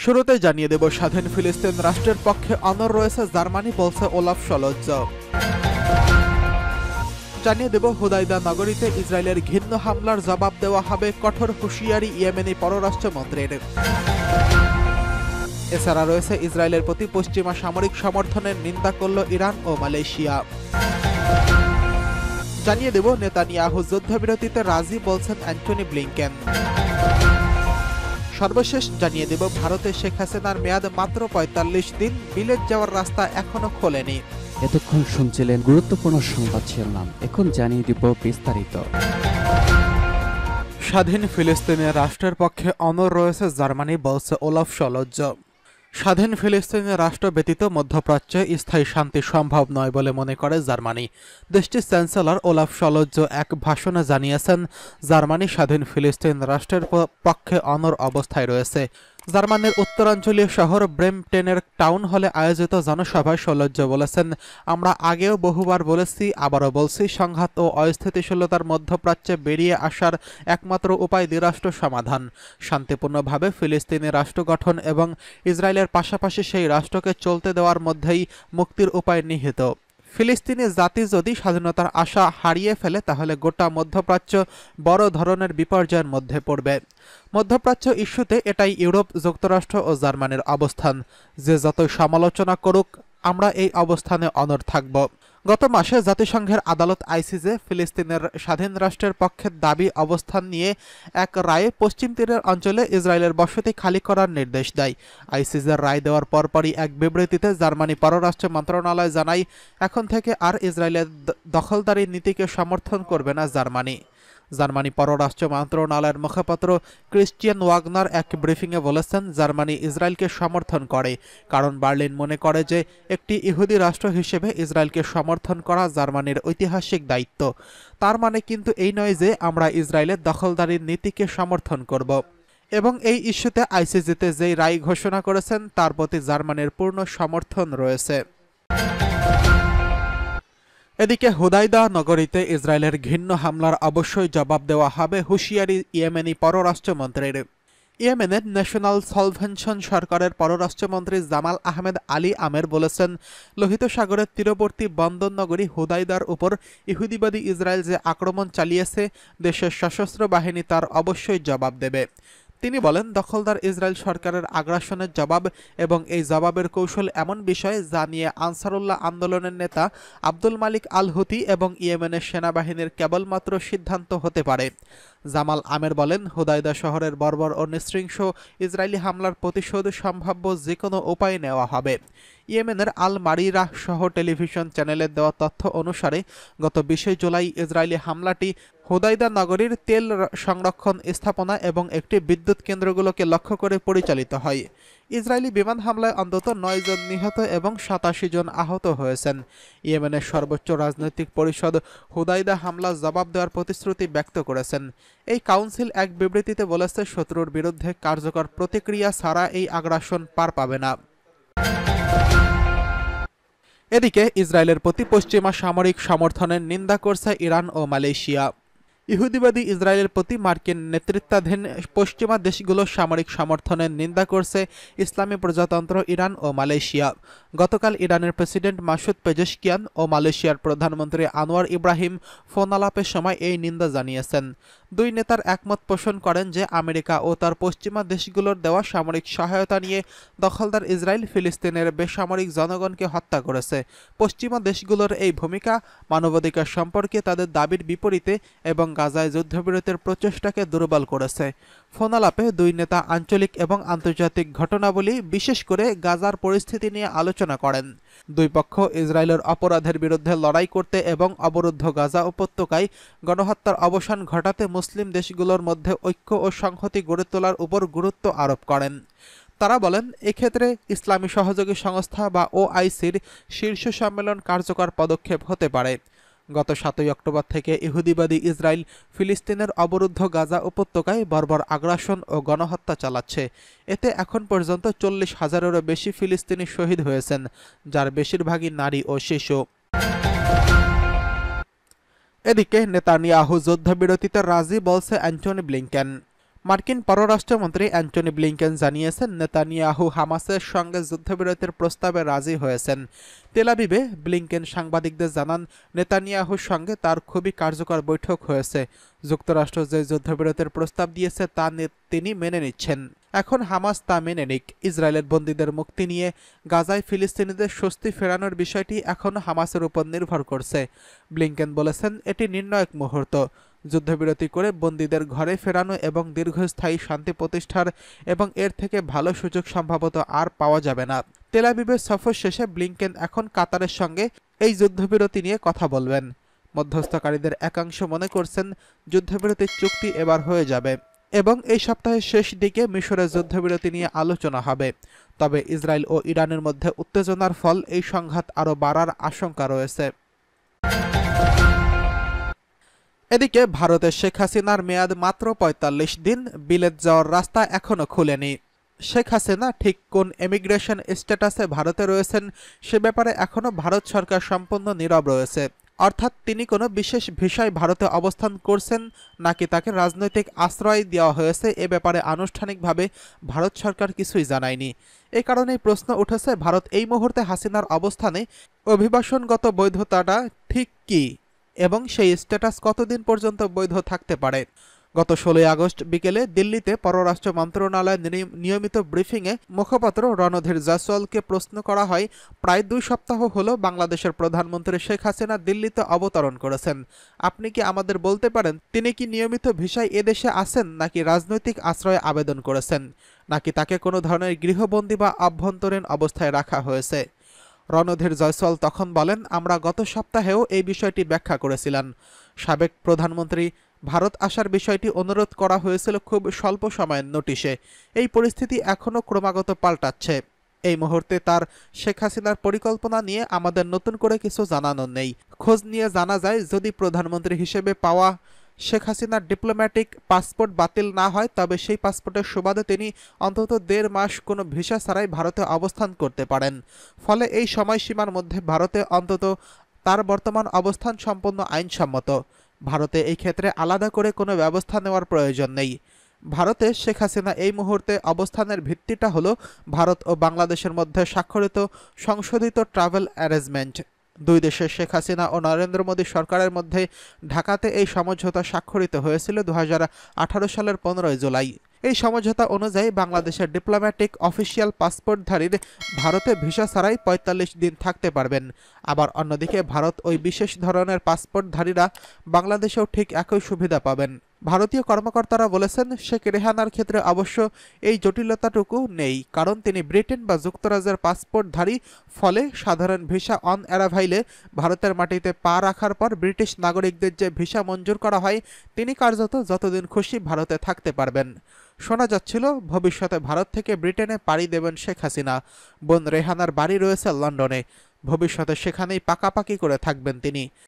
শুরুতে জানিয়ে দেব, স্বাধীন ফিলিস্তিন রাষ্ট্রের পক্ষে অনড় রয়েছে জার্মানি, বলছে ওলাফ শলজ। জানিয়ে দেব, হুদাইদা নগরীতে ইসরায়েলের ঘৃণ্য হামলার জবাব দেওয়া হবে, কঠোর হুঁশিয়ারি ইয়েমেনি পররাষ্ট্রমন্ত্রীর। এছাড়া রয়েছে ইসরায়েলের প্রতি পশ্চিমা সামরিক সমর্থনের নিন্দা করল ইরান ও মালয়েশিয়া। জানিয়ে দেব, নেতানিয়াহু যুদ্ধবিরতিতে রাজি, বলছেন অ্যান্টনি ব্লিংকেন। সর্বশেষ জানিয়ে দেব, ভারতে শেখ হাসিনার মেয়াদ মাত্র ৪৫ দিন, বিলেত যাওয়ার রাস্তা এখনো খোলেনি। এতক্ষণ শুনছিলেন গুরুত্বপূর্ণ সংবাদ শিরোনাম, এখন জানিয়ে দিব বিস্তারিত। স্বাধীন ফিলিস্তিনের রাষ্ট্রের পক্ষে অনড় রয়েছে জার্মানি, বলছে ওলাফ শলজ। স্বাধীন ফিলিস্তিনের রাষ্ট্র ব্যতীত মধ্যপ্রাচ্যে স্থায়ী শান্তি সম্ভব নয় বলে মনে করে জার্মানি। দেশটির চ্যান্সেলর ওলাফ শলজ এক ভাষণে জানিয়েছেন, জার্মানি স্বাধীন ফিলিস্তিন রাষ্ট্রের পক্ষে অনড় অবস্থায় রয়েছে। জার্মানির উত্তরাঞ্চলীয় শহর ব্রেমটেনের টাউন হলে আয়োজিত জনসভায় শলজ বলেছেন, আমরা আগেও বহুবার বলেছি, আবারও বলছি, সংঘাত ও অস্থিতিশীলতার মধ্যপ্রাচ্যে বেরিয়ে আসার একমাত্র উপায় দ্বিরাষ্ট্র সমাধান। শান্তিপূর্ণভাবে ফিলিস্তিনি রাষ্ট্র গঠন এবং ইসরায়েলের পাশাপাশি সেই রাষ্ট্রকে চলতে দেওয়ার মধ্যেই মুক্তির উপায় নিহিত। ফিলিস্তিনি জাতি যদি স্বাধীনতার আশা হারিয়ে ফেলে, তাহলে গোটা মধ্যপ্রাচ্য বড় ধরনের বিপর্যয়ের মধ্যে পড়বে। মধ্যপ্রাচ্য ইস্যুতে এটাই ইউরোপ, যুক্তরাষ্ট্র ও জার্মানির অবস্থান। যে যতই সমালোচনা করুক, আমরা এই অবস্থানে অনড় থাকব। গত মাসে জাতিসংঘের আদালত আইসিজে ফিলিস্তিনের স্বাধীন রাষ্ট্রের পক্ষের দাবি অবস্থান নিয়ে এক রায়ে পশ্চিম তীরের অঞ্চলে ইসরায়েলের বসতি খালি করার নির্দেশ দেয়। আইসিজের রায় দেওয়ার পরপরই এক বিবৃতিতে জার্মানি পররাষ্ট্র মন্ত্রণালয় জানায়, এখন থেকে আর ইসরায়েলের দখলদারি নীতিকে সমর্থন করবে না জার্মানি। জার্মানি পররাষ্ট্র মন্ত্রণালয়ের মুখপাত্র ক্রিশ্চিয়ান ওয়াগনার এক ব্রিফিংয়ে বলেছেন, জার্মানি ইসরায়েলকে সমর্থন করে, কারণ বার্লিন মনে করে যে একটি ইহুদি রাষ্ট্র হিসেবে ইসরায়েলকে সমর্থন করা জার্মানির ঐতিহাসিক দায়িত্ব। তার মানে কিন্তু এই নয় যে আমরা ইসরায়েলের দখলদারির নীতিকে সমর্থন করব। এবং এই ইস্যুতে আইসিজেতে যেই রায় ঘোষণা করেছেন, তার প্রতি জার্মানির পূর্ণ সমর্থন রয়েছে। এদিকে হুদাইদা নগরীতে ইসরায়েলের ঘৃণ্য হামলার অবশ্যই জবাব দেওয়া হবে, হুঁশিয়ারি ইয়েমেনি পররাষ্ট্রমন্ত্রীর। ইয়েমেনের ন্যাশনাল সলভেনশন সরকারের পররাষ্ট্রমন্ত্রী জামাল আহমেদ আলী আমের বলেছেন, লোহিত সাগরের তীরবর্তী বন্দর নগরী হুদাইদার উপর ইহুদিবাদী ইসরায়েল যে আক্রমণ চালিয়েছে, দেশের সশস্ত্র বাহিনী তার অবশ্যই জবাব দেবে। তিনি বলেন, দখলদার ইসরায়েল সরকারের আগ্রাসনের জবাব এবং এই জবাবের কৌশল এমন বিষয় যা নিয়ে আনসারুল্লাহ আন্দোলনের নেতা আব্দুল মালিক আল হুতি এবং ইয়েমেনের সেনাবাহিনীর কেবলমাত্র সিদ্ধান্ত হতে পারে। জামাল আমের বলেন, হুদাইদা শহরের বর্বর ও নৃশংস ইসরায়েলি হামলার প্রতিশোধ সম্ভাব্য যে কোনো উপায়ে নেওয়া হবে। ইয়েমেনের আল মারিরাহ সহ টেলিভিশন চ্যানেলের দেওয়া তথ্য অনুসারে গত ২০ জুলাই ইসরায়েলি হামলাটি হুদাইদা নগরীর তেল সংরক্ষণ স্থাপনা এবং একটি বিদ্যুৎ কেন্দ্রগুলোকে লক্ষ্য করে পরিচালিত হয়। ইসরায়েলি বিমান হামলায় অন্তত ৯ জন নিহত এবং ৮৭ জন আহত হয়েছেন। ইয়েমেনের সর্বোচ্চ রাজনৈতিক পরিষদ হুদাইদা হামলা জবাব দেওয়ার প্রতিশ্রুতি ব্যক্ত করেছেন। এই কাউন্সিল এক বিবৃতিতে বলেছে, শত্রুর বিরুদ্ধে কার্যকর প্রতিক্রিয়া ছাড়া এই আগ্রাসন পার পাবে না। এদিকে ইসরায়েলের প্রতি পশ্চিমা সামরিক সমর্থনের নিন্দা করছে ইরান ও মালয়েশিয়া। ইহুদিবাদী ইসরায়েলের প্রতি মার্কিন নেতৃত্বাধীন পশ্চিমা দেশগুলোর সামরিক সমর্থনের নিন্দা করছে ইসলামী প্রজাতন্ত্র ইরান ও মালয়েশিয়া। গতকাল ইরানের প্রেসিডেন্ট মাসুদ পেজেশকিয়ান ও মালয়েশিয়ার প্রধানমন্ত্রী আনোয়ার ইব্রাহিম ফোন আলাপের সময় এই নিন্দা জানিয়েছেন। দুই নেতার একমত পোষণ করেন যে আমেরিকা ও তার পশ্চিমা দেশগুলোর দেওয়া সামরিক সহায়তা নিয়ে দখলদার ইসরায়েল ফিলিস্তিনের বেসামরিক জনগণকে হত্যা করেছে। পশ্চিমা দেশগুলোর এই ভূমিকা মানবাধিকার সম্পর্কে তাদের দাবির বিপরীতে এবং গাজায় যুদ্ধবিরতির প্রচেষ্টাকে দুর্বল করেছে। ফোন আলাপে দুই নেতা আঞ্চলিক এবং আন্তর্জাতিক ঘটনাবলী, বিশেষ করে গাজার পরিস্থিতি নিয়ে আলোচনা করেন। দুই পক্ষ ইসরায়েলের অপরাধের বিরুদ্ধে লড়াই করতে এবং অবরুদ্ধ গাজা উপত্যকায় গণহত্যার অবসান ঘটাতে মুসলিম দেশগুলোর মধ্যে ঐক্য ও সংহতি গড়ে তোলার উপর গুরুত্ব আরোপ করেন। তারা বলেন, এক্ষেত্রে ইসলামী সহযোগী সংস্থা বা ওআইসির শীর্ষ সম্মেলন কার্যকর পদক্ষেপ হতে পারে। গত ৭ অক্টোবর থেকে ইহুদিবাদী ইসরায়েল ফিলিস্তিনের অবরুদ্ধ গাজা উপত্যকায় বর্বর আগ্রাসন ও গণহত্যা চালাচ্ছে। এতে এখন পর্যন্ত ৪০,০০০-এরও বেশি ফিলিস্তিনি শহীদ হয়েছেন, যার বেশিরভাগই নারী ও শিশু। এদিকে নেতানিয়াহু যুদ্ধবিরতিতে রাজি, বলছে অ্যান্টনি ব্লিংকেন। মার্কিন পররাষ্ট্রমন্ত্রী অ্যান্টনি ব্লিংকেন জানিয়েছেন, নেতানিয়াহু হামাসের সঙ্গে যুদ্ধবিরতির প্রস্তাবে রাজি হয়েছেন। তেল আবিবে ব্লিংকেন সাংবাদিকদের জানান, নেতানিয়াহুর সঙ্গে তার খুবই কার্যকর বৈঠক হয়েছে। যুক্তরাষ্ট্র যে যুদ্ধবিরতির প্রস্তাব দিয়েছে তা তিনি মেনে নিচ্ছেন। এখন হামাস তা মেনে নিক। ইসরায়েলের বন্দীদের মুক্তি নিয়ে গাজায় ফিলিস্তিনিদের স্বস্তি ফেরানোর বিষয়টি এখন হামাসের উপর নির্ভর করছে। ব্লিংকেন বলেছেন, এটি নির্ণায়ক মুহূর্ত। যুদ্ধবিরতি করে বন্দীদের ঘরে ফেরানো এবং দীর্ঘস্থায়ী শান্তি প্রতিষ্ঠার এবং এর থেকে ভালো সুযোগ সম্ভবত আর পাওয়া যাবে না। তেল আবিবের সফর শেষে ব্লিংকেন এখন কাতারের সঙ্গে এই যুদ্ধবিরতি নিয়ে কথা বলবেন। মধ্যস্থকারীদের একাংশ মনে করছেন, যুদ্ধবিরতির চুক্তি এবার হয়ে যাবে এবং এই সপ্তাহের শেষ দিকে মিশরের যুদ্ধবিরতি নিয়ে আলোচনা হবে। তবে ইসরায়েল ও ইরানের মধ্যে উত্তেজনার ফল এই সংঘাত আরও বাড়ার আশঙ্কা রয়েছে। এদিকে ভারতের শেখ হাসিনার মেয়াদ মাত্র ৪৫ দিন, বিলেত যাওয়ার রাস্তা এখনও খুলেনি। শেখ হাসিনা ঠিক কোন ইমিগ্রেশন স্ট্যাটাসে ভারতে রয়েছেন সে ব্যাপারে এখনও ভারত সরকার সম্পূর্ণ নীরব রয়েছে। অর্থাৎ তিনি কোনো বিশেষ ভিসায় ভারতে অবস্থান করছেন নাকি তাকে রাজনৈতিক আশ্রয় দেওয়া হয়েছে এ ব্যাপারে আনুষ্ঠানিকভাবে ভারত সরকার কিছুই জানায়নি। এ কারণেই প্রশ্ন উঠেছে, ভারত এই মুহূর্তে হাসিনার অবস্থানে অভিবাসনগত বৈধতাটা ঠিক কী এবং সেই স্ট্যাটাস কতদিন পর্যন্ত বৈধ থাকতে পারে। গত ১৬ আগস্ট বিকেলে দিল্লিতে পররাষ্ট্র মন্ত্রণালয়ের নিয়মিত ব্রিফিংয়ে মুখপাত্র রণধীর জয়সওয়ালকে প্রশ্ন করা হয়, প্রায় ২ সপ্তাহ হলো বাংলাদেশের প্রধানমন্ত্রী শেখ হাসিনা দিল্লিতে অবতরণ করেছেন। আপনি কি আমাদের বলতে পারেন তিনি কি নিয়মিত ভিসায় এদেশে আসেন নাকি রাজনৈতিক আশ্রয়ে আবেদন করেছেন, নাকি তাকে কোনো ধরনের গৃহবন্দী বা আভ্যন্তরীণ অবস্থায় রাখা হয়েছে? রণধীর জয়সওয়াল তখন বলেন, আমরা গত সপ্তাহেও এই বিষয়টি ব্যাখ্যা করেছিলাম। সাবেক প্রধানমন্ত্রী ভারত আসার বিষয়টি অনুরোধ করা হয়েছিল খুব স্বল্প সময়ের নোটিশে। এই পরিস্থিতি এখনও ক্রমাগত পাল্টাচ্ছে। এই মুহূর্তে তার শেখ হাসিনার পরিকল্পনা নিয়ে আমাদের নতুন করে কিছু জানানো নেই। খোঁজ নিয়ে জানা যায়, যদি প্রধানমন্ত্রী হিসেবে পাওয়া শেখ হাসিনার ডিপ্লোম্যাটিক পাসপোর্ট বাতিল না হয় তবে সেই পাসপোর্টের সুবাদে তিনি অন্তত ১.৫ মাস কোনো ভিসা ছাড়াই ভারতে অবস্থান করতে পারেন। ফলে এই সময়সীমার মধ্যে ভারতে অন্তত তার বর্তমান অবস্থান সম্পূর্ণ আইনসম্মত। ভারতে এই ক্ষেত্রে আলাদা করে কোনো ব্যবস্থা নেওয়ার প্রয়োজন নেই। ভারতে শেখ হাসিনা এই মুহূর্তে অবস্থানের ভিত্তিটা হলো ভারত ও বাংলাদেশের মধ্যে স্বাক্ষরিত সংশোধিত ট্রাভেল অ্যারেঞ্জমেন্ট। দুই দেশের শেখ হাসিনা ও নরেন্দ্র মোদী সরকারের মধ্যে ঢাকাতে এই সমঝোতা স্বাক্ষরিত হয়েছিল ২০১৮ সালের ১৫ জুলাই। এই সমঝোতা অনুযায়ী বাংলাদেশের ডিপ্লোম্যাটিক অফিসিয়াল পাসপোর্টধারীর ভারতে ভিসা ছাড়াই ৪৫ দিন থাকতে পারবেন। আবার অন্যদিকে ভারত ওই বিশেষ ধরনের পাসপোর্টধারীরা বাংলাদেশেও ঠিক একই সুবিধা পাবেন। ভারতীয় কর্মকর্তারা বলেছেন, শেখ রেহানার ক্ষেত্রে অবশ্য এই জটিলতাটুকু নেই, কারণ তিনি ব্রিটেন বা যুক্তরাজ্যের পাসপোর্টধারী। ফলে সাধারণ ভিসা অন অ্যারাইভালে ভারতের মাটিতে পা রাখার পর ব্রিটিশ নাগরিকদের যে ভিসা মঞ্জুর করা হয় তিনি কার্যত যতদিন খুশি ভারতে থাকতে পারবেন। শোনা যাচ্ছিল, ভবিষ্যতে ভারত থেকে ব্রিটেনে পাড়ি দেবেন শেখ হাসিনা। বোন রেহানার বাড়ি রয়েছে লন্ডনে। ভবিষ্যতে সেখানেই পাকাপাকি করে থাকবেন তিনি।